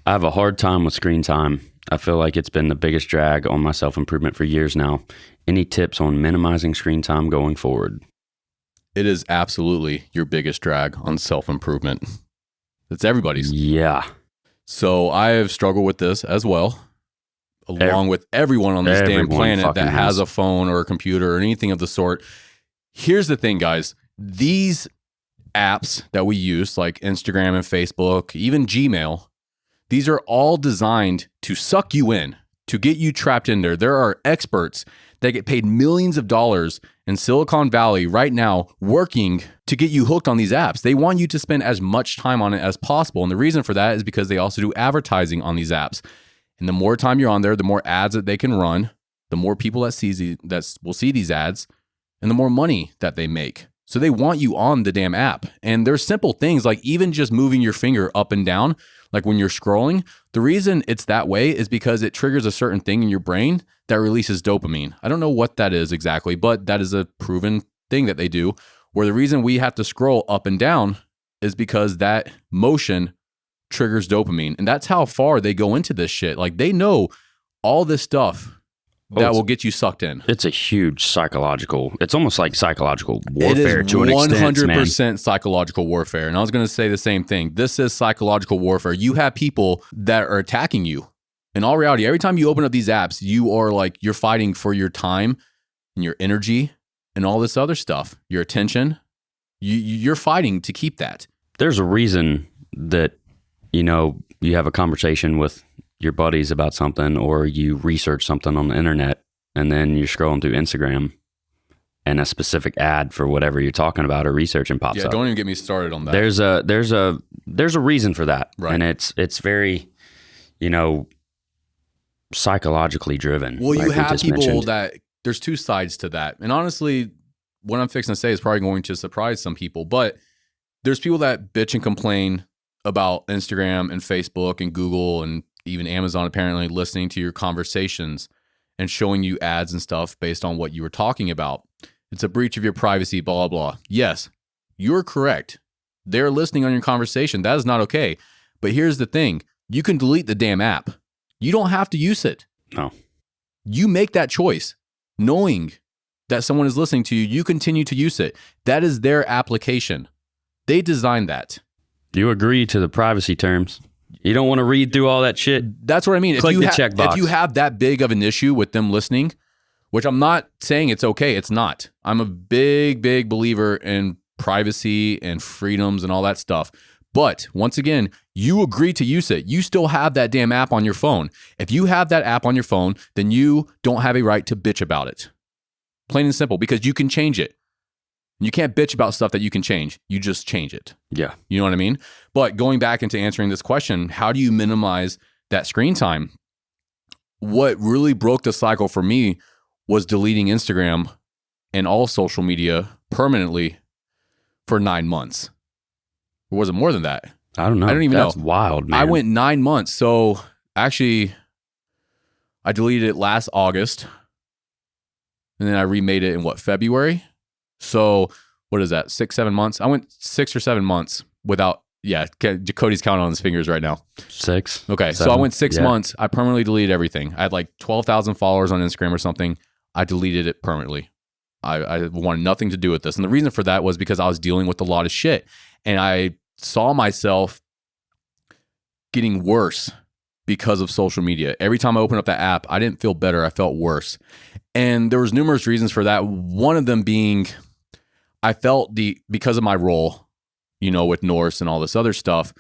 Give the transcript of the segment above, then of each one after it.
I have a hard time with screen time. I feel like it's been the biggest drag on my self-improvement for years now. Any tips on minimizing screen time going forward? It is absolutely your biggest drag on self-improvement. It's everybody's. Yeah. So I have struggled with this as well, along with everyone on this damn planet that has a phone or a computer or anything of the sort. Here's the thing, guys. These apps that we use, like Instagram and Facebook, even Gmail, these are all designed to suck you in, to get you trapped in there. There are experts that get paid millions of dollars in Silicon Valley right now working to get you hooked on these apps. They want you to spend as much time on it as possible. And the reason for that is because they also do advertising on these apps. And the more time you're on there, the more ads that they can run, the more people that will see these ads, and the more money that they make. So they want you on the damn app. And there's simple things like even just moving your finger up and down, like when you're scrolling. The reason it's that way is because it triggers a certain thing in your brain that releases dopamine. I don't know what that is exactly, but that is a proven thing that they do, where the reason we have to scroll up and down is because that motion triggers dopamine. And that's how far they go into this shit. Like they know all this stuff that will get you sucked in. It's a huge psychological, it's almost like psychological warfare to an extent, man. It is 100% psychological warfare. And I was going to say the same thing. This is psychological warfare. You have people that are attacking you. In all reality, every time you open up these apps, you're fighting for your time and your energy and all this other stuff, your attention. You're fighting to keep that. There's a reason that, you have a conversation with your buddies about something, or you research something on the internet, and then you're scrolling through Instagram and a specific ad for whatever you're talking about or researching pops up. Yeah, don't even get me started on that. There's a reason for that. Right. And it's very, psychologically driven. Well, you have people that there's two sides to that. And honestly, what I'm fixing to say is probably going to surprise some people, but there's people that bitch and complain about Instagram and Facebook and Google and even Amazon apparently listening to your conversations and showing you ads and stuff based on what you were talking about. It's a breach of your privacy, blah, blah. Yes, you're correct. They're listening on your conversation. That is not okay. But here's the thing. You can delete the damn app. You don't have to use it. No. You make that choice. Knowing that someone is listening to you, you continue to use it. That is their application. They designed that. You agree to the privacy terms. You don't want to read through all that shit. That's what I mean. Click the checkbox. If you have that big of an issue with them listening, which I'm not saying it's okay, it's not. I'm a big, big believer in privacy and freedoms and all that stuff. But once again, you agree to use it. You still have that damn app on your phone. If you have that app on your phone, then you don't have a right to bitch about it. Plain and simple, because you can change it. You can't bitch about stuff that you can change. You just change it. Yeah. You know what I mean? But going back into answering this question, how do you minimize that screen time? What really broke the cycle for me was deleting Instagram and all social media permanently for 9 months. Or was it more than that? I don't know. I don't even know. That's wild, man. I went 9 months. So actually, I deleted it last August. And then I remade it in February? So what is that? 6-7 months? I went 6 or 7 months without, Cody's counting on his fingers right now. 6. Okay. 7, so I went 6 months. I permanently deleted everything. I had like 12,000 followers on Instagram or something. I deleted it permanently. I wanted nothing to do with this. And the reason for that was because I was dealing with a lot of shit. And I saw myself getting worse because of social media. Every time I opened up that app, I didn't feel better. I felt worse. And there was numerous reasons for that. One of them being I felt because of my role, with Norse and all this other stuff,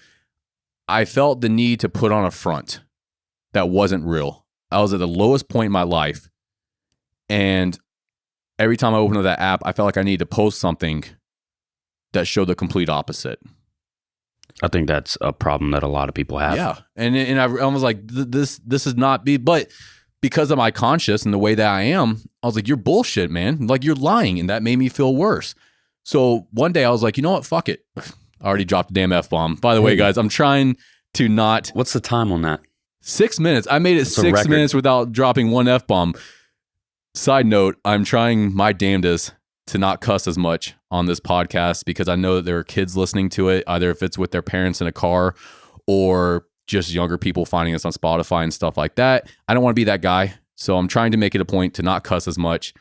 I felt the need to put on a front that wasn't real. I was at the lowest point in my life. And every time I opened up that app, I felt like I needed to post something that showed the complete opposite. I think that's a problem that a lot of people have. Yeah. And I was like, this is not but because of my conscience and the way that I am, I was like, you're bullshit, man. Like, you're lying. And that made me feel worse. So one day I was like, you know what? Fuck it. I already dropped a damn F-bomb. By the way, guys, I'm trying to not. What's the time on that? 6 minutes. I made it That's 6 minutes without dropping one F-bomb. Side note, I'm trying my damnedest to not cuss as much on this podcast because I know that there are kids listening to it, either if it's with their parents in a car or just younger people finding us on Spotify and stuff like that. I don't want to be that guy. So I'm trying to make it a point to not cuss as much.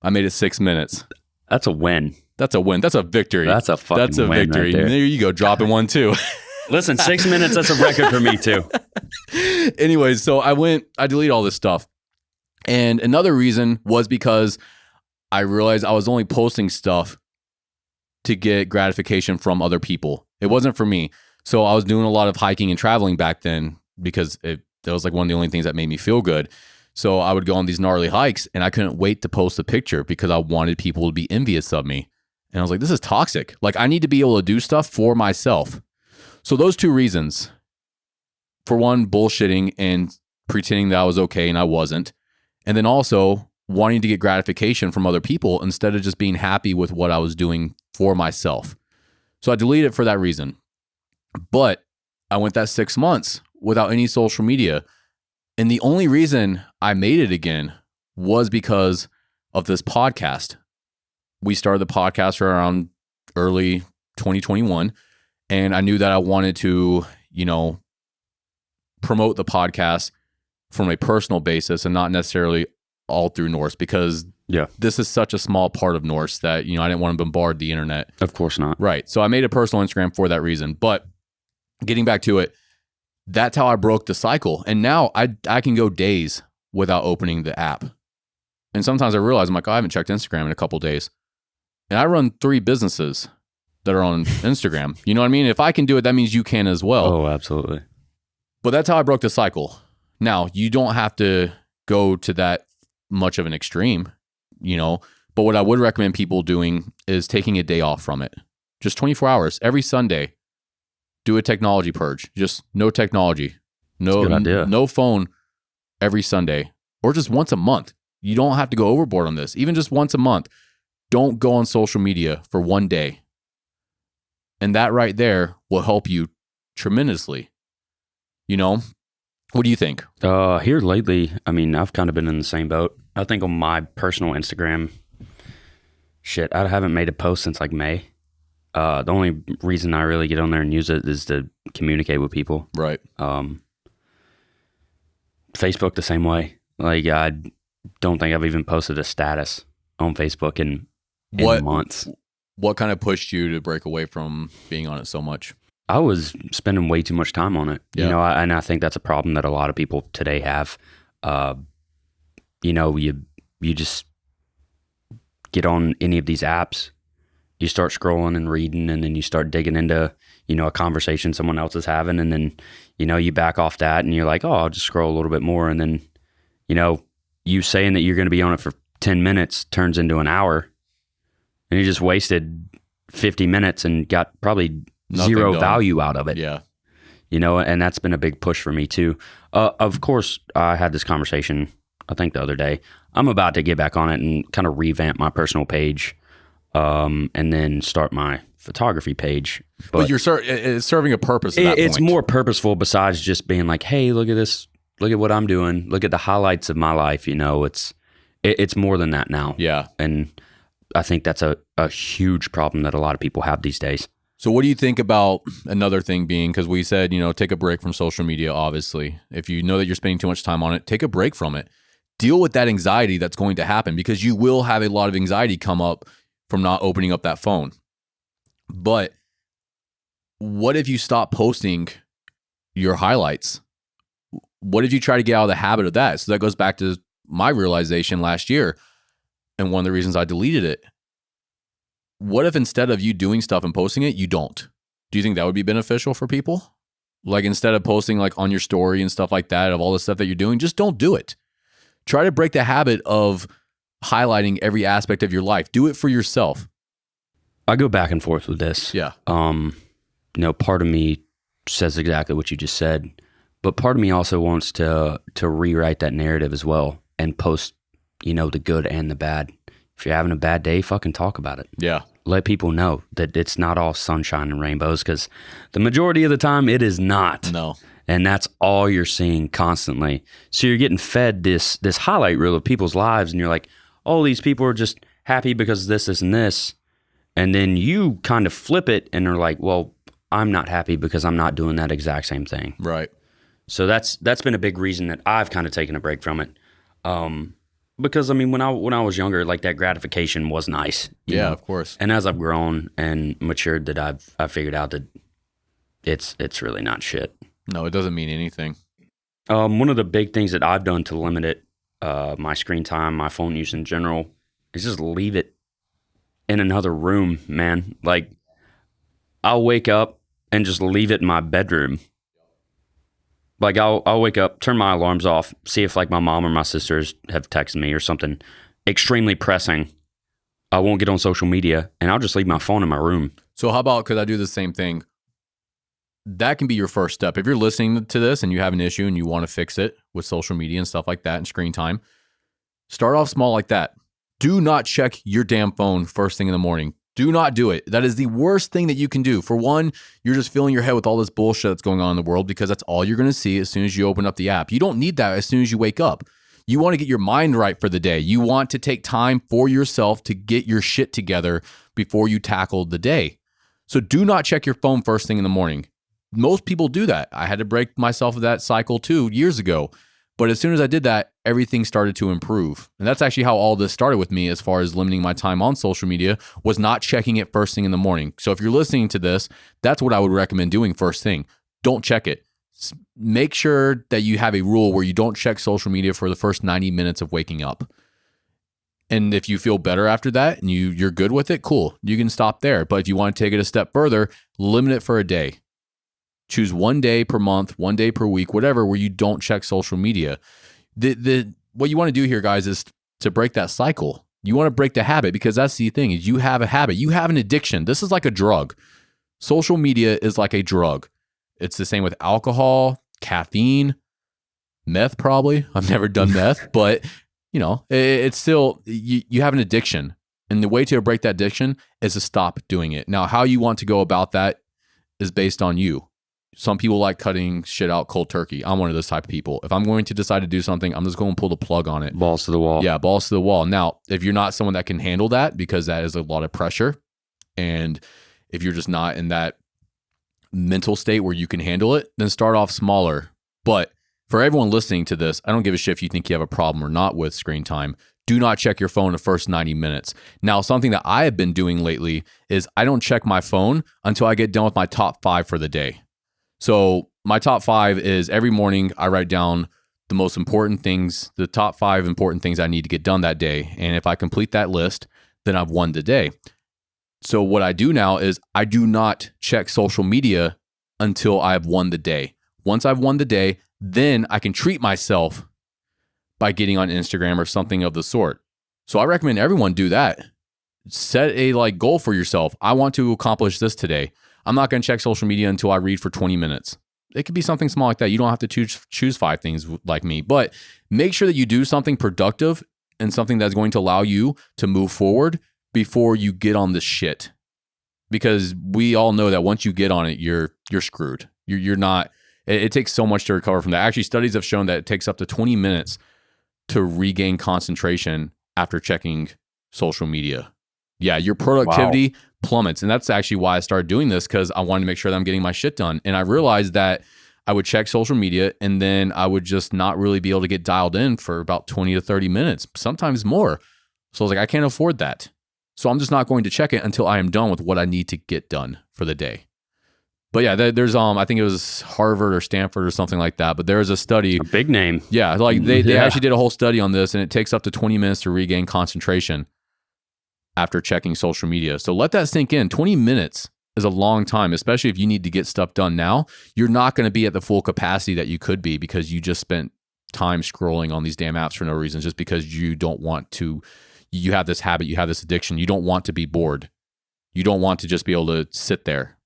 I made it 6 minutes. That's a win. That's a win. That's a victory. That's a fucking That's a win victory. right there. There you go. Dropping one too. Listen, 6 minutes, that's a record for me too. Anyways, so I deleted all this stuff. And another reason was because I realized I was only posting stuff to get gratification from other people. It wasn't for me. So I was doing a lot of hiking and traveling back then because that was like one of the only things that made me feel good. So I would go on these gnarly hikes and I couldn't wait to post a picture because I wanted people to be envious of me. And I was like, this is toxic. Like, I need to be able to do stuff for myself. So those two reasons, for one, bullshitting and pretending that I was okay and I wasn't. And then also wanting to get gratification from other people instead of just being happy with what I was doing for myself. So I deleted it for that reason. But I went that 6 months without any social media. And the only reason I made it again was because of this podcast. We started the podcast around early 2021. And I knew that I wanted to, promote the podcast from a personal basis and not necessarily all through Norse, because this is such a small part of Norse that, I didn't want to bombard the internet. Of course not. Right. So I made a personal Instagram for that reason. But getting back to it, that's how I broke the cycle. And now I can go days without opening the app. And sometimes I realize, I'm like, I haven't checked Instagram in a couple of days. And I run 3 businesses that are on Instagram. You know what I mean? If I can do it, that means you can as well. Oh, absolutely. But that's how I broke the cycle. Now, you don't have to go to that much of an extreme, but what I would recommend people doing is taking a day off from it. Just 24 hours every Sunday. Do a technology purge. Just no technology. No phone every Sunday, or just once a month. You don't have to go overboard on this. Even just once a month. Don't go on social media for one day. And that right there will help you tremendously. What do you think? Here lately, I've kind of been in the same boat. I think on my personal Instagram, I haven't made a post since like May. The only reason I really get on there and use it is to communicate with people. Right. Facebook the same way. Like, I don't think I've even posted a status on Facebook in months. What kind of pushed you to break away from being on it so much? I was spending way too much time on it, and I think that's a problem that a lot of people today have. You just get on any of these apps, you start scrolling and reading, and then you start digging into, a conversation someone else is having, and then, you back off that and you're like, oh, I'll just scroll a little bit more. And then, you saying that you're going to be on it for 10 minutes turns into an hour, and you just wasted 50 minutes and got probably zero value out of it. Yeah. And that's been a big push for me too. Of course, I had this conversation, I think the other day. I'm about to get back on it and kind of revamp my personal page, and then start my photography page. But you're it's serving a purpose at that point. It's more purposeful besides just being like, hey, look at this. Look at what I'm doing. Look at the highlights of my life. It's more than that now. Yeah. And I think that's a huge problem that a lot of people have these days. So what do you think about another thing being, because we said, take a break from social media, obviously. If you know that you're spending too much time on it, take a break from it. Deal with that anxiety that's going to happen, because you will have a lot of anxiety come up from not opening up that phone. But what if you stop posting your highlights? What if you try to get out of the habit of that? So that goes back to my realization last year, and one of the reasons I deleted it. What if instead of you doing stuff and posting it, you don't? Do you think that would be beneficial for people? Like, instead of posting like on your story and stuff like that of all the stuff that you're doing, just don't do it. Try to break the habit of highlighting every aspect of your life. Do it for yourself. I go back and forth with this. Yeah. Part of me says exactly what you just said, but part of me also wants to rewrite that narrative as well and post, the good and the bad. If you're having a bad day, fucking talk about it. Yeah. Let people know that it's not all sunshine and rainbows, because the majority of the time it is not. No. And that's all you're seeing constantly. So you're getting fed this highlight reel of people's lives, and you're like, oh, these people are just happy because this, and this. And then you kind of flip it and are like, well, I'm not happy because I'm not doing that exact same thing. Right. So that's been a big reason that I've kind of taken a break from it. Because I mean, when I was younger, like that gratification was nice. You know? Of course. And as I've grown and matured, that I've figured out that it's really not shit. No, it doesn't mean anything. One of the big things that I've done to limit it, my screen time, my phone use in general, is just leave it in another room, man. Like, I'll wake up and just leave it in my bedroom. Like, I'll wake up, turn my alarms off, see if like my mom or my sisters have texted me or something extremely pressing. I won't get on social media, and I'll just leave my phone in my room. So how about, because I do the same thing, that can be your first step. If you're listening to this and you have an issue and you want to fix it with social media and stuff like that and screen time, start off small like that. Do not check your damn phone first thing in the morning. Do not do it. That is the worst thing that you can do. For one, you're just filling your head with all this bullshit that's going on in the world because that's all you're going to see as soon as you open up the app. You don't need that as soon as you wake up. You want to get your mind right for the day. You want to take time for yourself to get your shit together before you tackle the day. So do not check your phone first thing in the morning. Most people do that. I had to break myself of that cycle too years ago. But as soon as I did that, everything started to improve. And that's actually how all this started with me as far as limiting my time on social media, was not checking it first thing in the morning. So if you're listening to this, that's what I would recommend doing first thing. Don't check it. Make sure that you have a rule where you don't check social media for the first 90 minutes of waking up. And if you feel better after that and you're good with it, cool. You can stop there. But if you want to take it a step further, limit it for a day. Choose 1 day per month, 1 day per week, whatever, where you don't check social media. What you want to do here, guys, is to break that cycle. You want to break the habit, because that's the thing, is you have a habit. You have an addiction. This is like a drug. Social media is like a drug. It's the same with alcohol, caffeine, meth probably. I've never done meth, but you know, it's still, you have an addiction. And the way to break that addiction is to stop doing it. Now, how you want to go about that is based on you. Some people like cutting shit out cold turkey. I'm one of those type of people. If I'm going to decide to do something, I'm just going to pull the plug on it. Balls to the wall. Yeah, balls to the wall. Now, if you're not someone that can handle that, because that is a lot of pressure, and if you're just not in that mental state where you can handle it, then start off smaller. But for everyone listening to this, I don't give a shit if you think you have a problem or not with screen time. Do not check your phone the first 90 minutes. Now, something that I have been doing lately is I don't check my phone until I get done with my top 5 for the day. So my top 5 is every morning I write down the most important things, the top 5 important things I need to get done that day. And if I complete that list, then I've won the day. So what I do now is I do not check social media until I've won the day. Once I've won the day, then I can treat myself by getting on Instagram or something of the sort. So I recommend everyone do that. Set a goal for yourself. I want to accomplish this today. I'm not going to check social media until I read for 20 minutes. It could be something small like that. You don't have to choose 5 things like me, but make sure that you do something productive and something that's going to allow you to move forward before you get on this shit. Because we all know that once you get on it, you're screwed. You're not, it takes so much to recover from that. Actually, studies have shown that it takes up to 20 minutes to regain concentration after checking social media. Yeah, your productivity plummets. And that's actually why I started doing this, because I wanted to make sure that I'm getting my shit done. And I realized that I would check social media and then I would just not really be able to get dialed in for about 20 to 30 minutes, sometimes more. So I was like, I can't afford that. So I'm just not going to check it until I am done with what I need to get done for the day. But yeah, there's I think it was Harvard or Stanford or something like that. But there's a study. A big name. Yeah, they actually did a whole study on this, and it takes up to 20 minutes to regain concentration after checking social media. So let that sink in. 20 minutes is a long time, especially if you need to get stuff done now. You're not going to be at the full capacity that you could be because you just spent time scrolling on these damn apps for no reason, just because you don't want to. You have this habit, you have this addiction. You don't want to be bored. You don't want to just be able to sit there.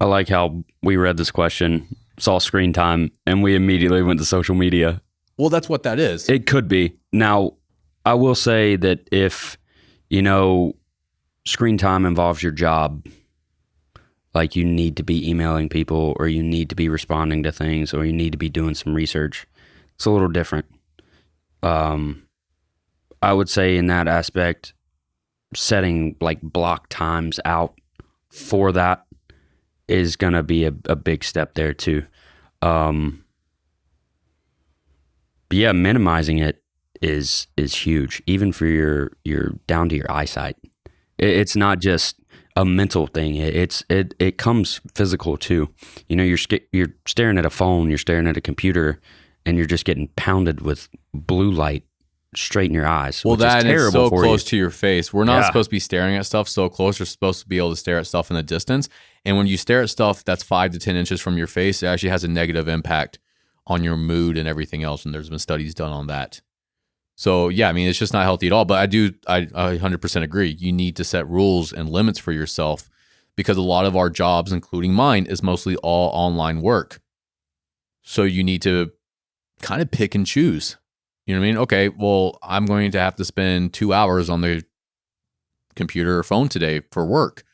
I like how we read this question, saw screen time, and we immediately went to social media. Well, that's what that is. It could be. Now, I will say that if, screen time involves your job, like you need to be emailing people or you need to be responding to things or you need to be doing some research, it's a little different. I would say in that aspect, setting block times out for that is going to be a big step there too. But yeah, minimizing it is huge, even for your down to your eyesight. It's not just a mental thing. It comes physical too. You know, you're staring at a phone, you're staring at a computer, and you're just getting pounded with blue light straight in your eyes. Well, that is so close you. to your face. We're not supposed to be staring at stuff so close. We're supposed to be able to stare at stuff in the distance. And when you stare at stuff that's 5 to 10 inches from your face, it actually has a negative impact on your mood and everything else. And there's been studies done on that. So yeah, I mean, it's just not healthy at all. But I 100% agree. You need to set rules and limits for yourself, because a lot of our jobs, including mine, is mostly all online work. So you need to kind of pick and choose. You know what I mean? Okay, well, I'm going to have to spend 2 hours on the computer or phone today for work.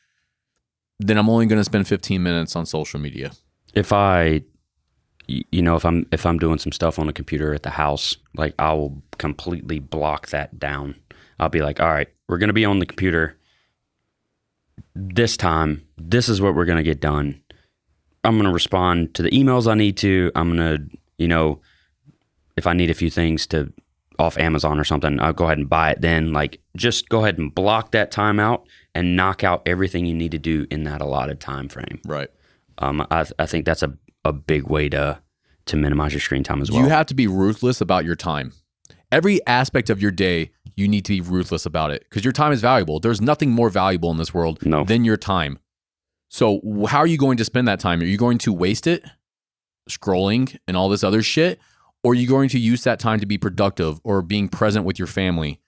Then I'm only going to spend 15 minutes on social media. If I'm doing some stuff on the computer at the house, like I will completely block that down. I'll be like, all right, we're going to be on the computer this time. This is what we're going to get done. I'm going to respond to the emails I need to. I'm going to, if I need a few things off Amazon or something, I'll go ahead and buy it then. Like, just go ahead and block that time out and knock out everything you need to do in that allotted time frame. Right. I think that's a big way to minimize your screen time as well. You have to be ruthless about your time. Every aspect of your day, you need to be ruthless about it, because your time is valuable. There's nothing more valuable in this world than your time. So how are you going to spend that time? Are you going to waste it scrolling and all this other shit? Or are you going to use that time to be productive, or being present with your family,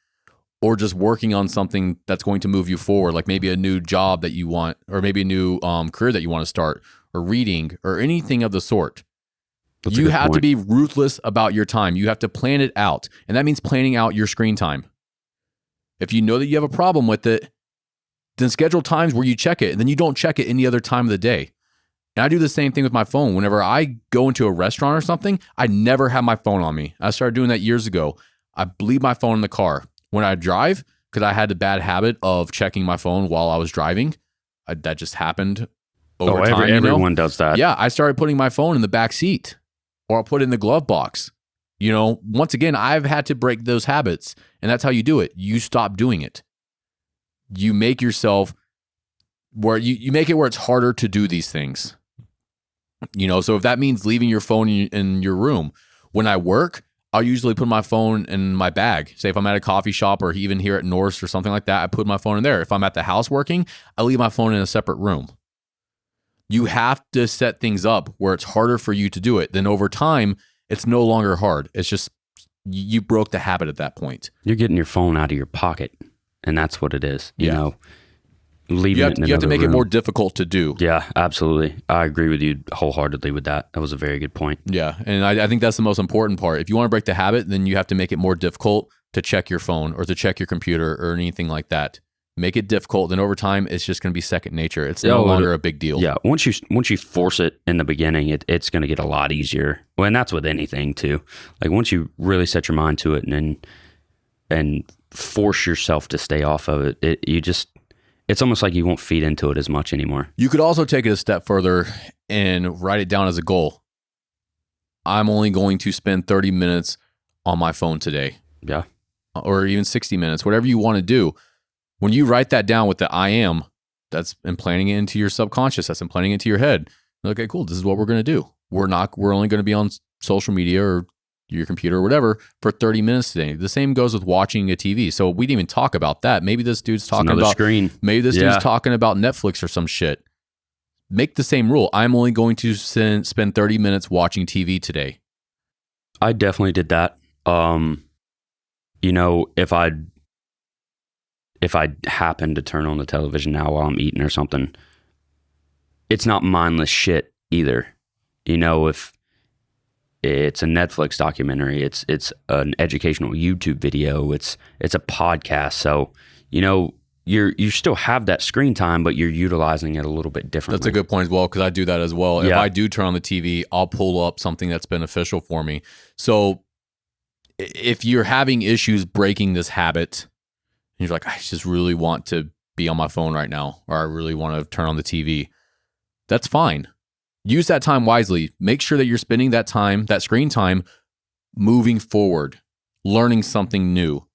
or just working on something that's going to move you forward, like maybe a new job that you want, or maybe a new career that you want to start, or reading, or anything of the sort? You have to be ruthless about your time. You have to plan it out. And that means planning out your screen time. If you know that you have a problem with it, then schedule times where you check it, and then you don't check it any other time of the day. And I do the same thing with my phone. Whenever I go into a restaurant or something, I never have my phone on me. I started doing that years ago. I leave my phone in the car. When I drive, because I had the bad habit of checking my phone while I was driving, that just happened over time. Everyone does that. Yeah, I started putting my phone in the back seat, or I'll put it in the glove box. Once again, I've had to break those habits, and that's how you do it. You stop doing it. You make yourself where you make it where it's harder to do these things. So if that means leaving your phone in your room, when I work, I'll usually put my phone in my bag. Say if I'm at a coffee shop, or even here at Norse or something like that, I put my phone in there. If I'm at the house working, I leave my phone in a separate room. You have to set things up where it's harder for you to do it. Then over time, it's no longer hard. It's just you broke the habit at that point. You're getting your phone out of your pocket, and that's what it is. Leaving it in you have to make room. it more difficult to do. Yeah, absolutely. I agree with you wholeheartedly with that. That was a very good point. Yeah, and I think that's the most important part. If you want to break the habit, then you have to make it more difficult to check your phone or to check your computer or anything like that. Make it difficult, then over time, it's just going to be second nature. It's no longer a big deal. Yeah, once you force it in the beginning, it's going to get a lot easier. Well, and that's with anything too. Like once you really set your mind to it and force yourself to stay off of it, it's almost like you won't feed into it as much anymore. You could also take it a step further and write it down as a goal. I'm only going to spend 30 minutes on my phone today. Yeah. Or even 60 minutes, whatever you want to do. When you write that down with the I am, that's implanting it into your subconscious. That's implanting it into your head. Okay, cool. This is what we're going to do. We're only going to be on social media or your computer or whatever for 30 minutes today. The same goes with watching a TV. So we didn't even talk about that. Maybe this dude's talking about screen. Maybe this dude's talking about Netflix or some shit. Make the same rule. I'm only going to spend 30 minutes watching TV today. I definitely did that. If I happen to turn on the television now while I'm eating or something, it's not mindless shit either. If it's a Netflix documentary, it's an educational YouTube video, it's a podcast. So, you still have that screen time, but you're utilizing it a little bit differently. That's a good point as well, because I do that as well. Yeah. If I do turn on the TV, I'll pull up something that's beneficial for me. So if you're having issues breaking this habit, and you're like, I just really want to be on my phone right now, or I really want to turn on the TV, That's fine. Use that time wisely. Make sure that you're spending that time, that screen time, moving forward, learning something new.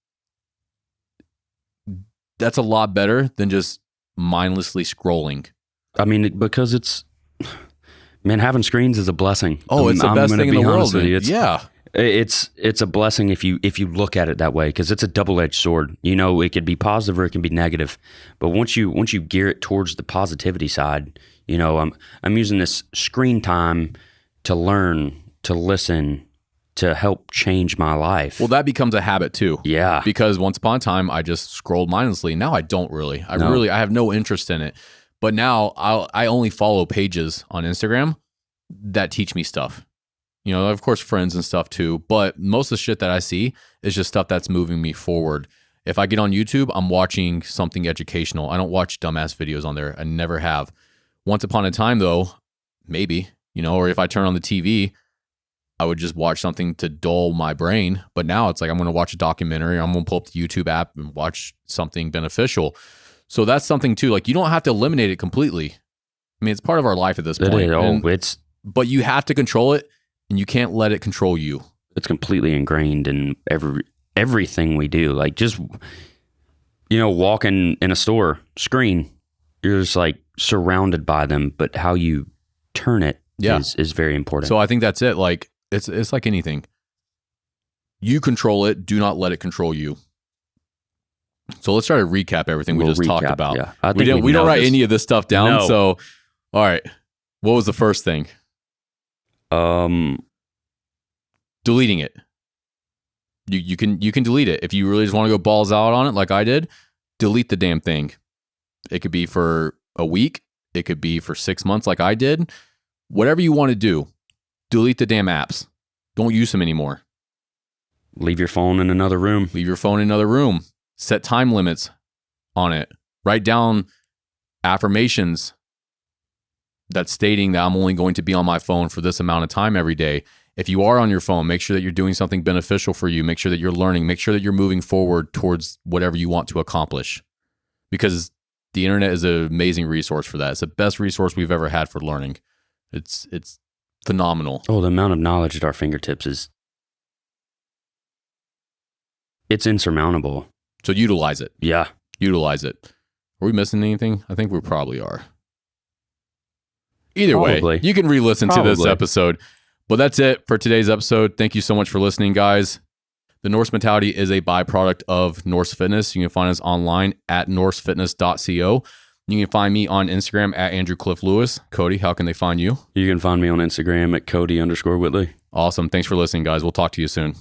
That's a lot better than just mindlessly scrolling. I mean, because man, having screens is a blessing. Oh, it's the best thing in the world. It's a blessing if you look at it that way, because it's a double-edged sword. You know, it could be positive or it can be negative. But once you gear it towards the positivity side, you know, I'm using this screen time to learn, to listen, to help change my life. Well, that becomes a habit too. Yeah. Because once upon a time, I just scrolled mindlessly. Now I don't really. I have no interest in it. But now I only follow pages on Instagram that teach me stuff. You know, of course, friends and stuff too. But most of the shit that I see is just stuff that's moving me forward. If I get on YouTube, I'm watching something educational. I don't watch dumbass videos on there. I never have. Once upon a time, though, maybe, you know, or if I turn on the TV, I would just watch something to dull my brain. But now it's like I'm going to watch a documentary. I'm going to pull up the YouTube app and watch something beneficial. So that's something too. Like, you don't have to eliminate it completely. I mean, it's part of our life at this point. But you have to control it, and you can't let it control you. It's completely ingrained in everything we do. Like, just, you know, walking in a store, screen, you're just like surrounded by them, but how you turn it is very important. So I think that's it. Like, it's like anything. You control it. Do not let it control you. So let's try to recap everything we just talked about. Yeah. We don't write any of this stuff down. No. So, all right. What was the first thing? Deleting it. You can delete it. If you really just want to go balls out on it like I did, delete the damn thing. It could be for a week. It could be for 6 months like I did. Whatever you want to do, delete the damn apps. Don't use them anymore. Leave your phone in another room. Set time limits on it. Write down affirmations that's stating that I'm only going to be on my phone for this amount of time every day. If you are on your phone, make sure that you're doing something beneficial for you. Make sure that you're learning. Make sure that you're moving forward towards whatever you want to accomplish. Because the internet is an amazing resource for that. It's the best resource we've ever had for learning. It's phenomenal. Oh, the amount of knowledge at our fingertips it's insurmountable. So utilize it. Yeah. Utilize it. Are we missing anything? I think we probably are. Either way, you can re-listen to this episode. But that's it for today's episode. Thank you so much for listening, guys. The Norse Mentality is a byproduct of Norse Fitness. You can find us online at norsefitness.co. You can find me on Instagram at Andrew Cliff Lewis. Cody, how can they find you? You can find me on Instagram at Cody_Whitley. Awesome. Thanks for listening, guys. We'll talk to you soon.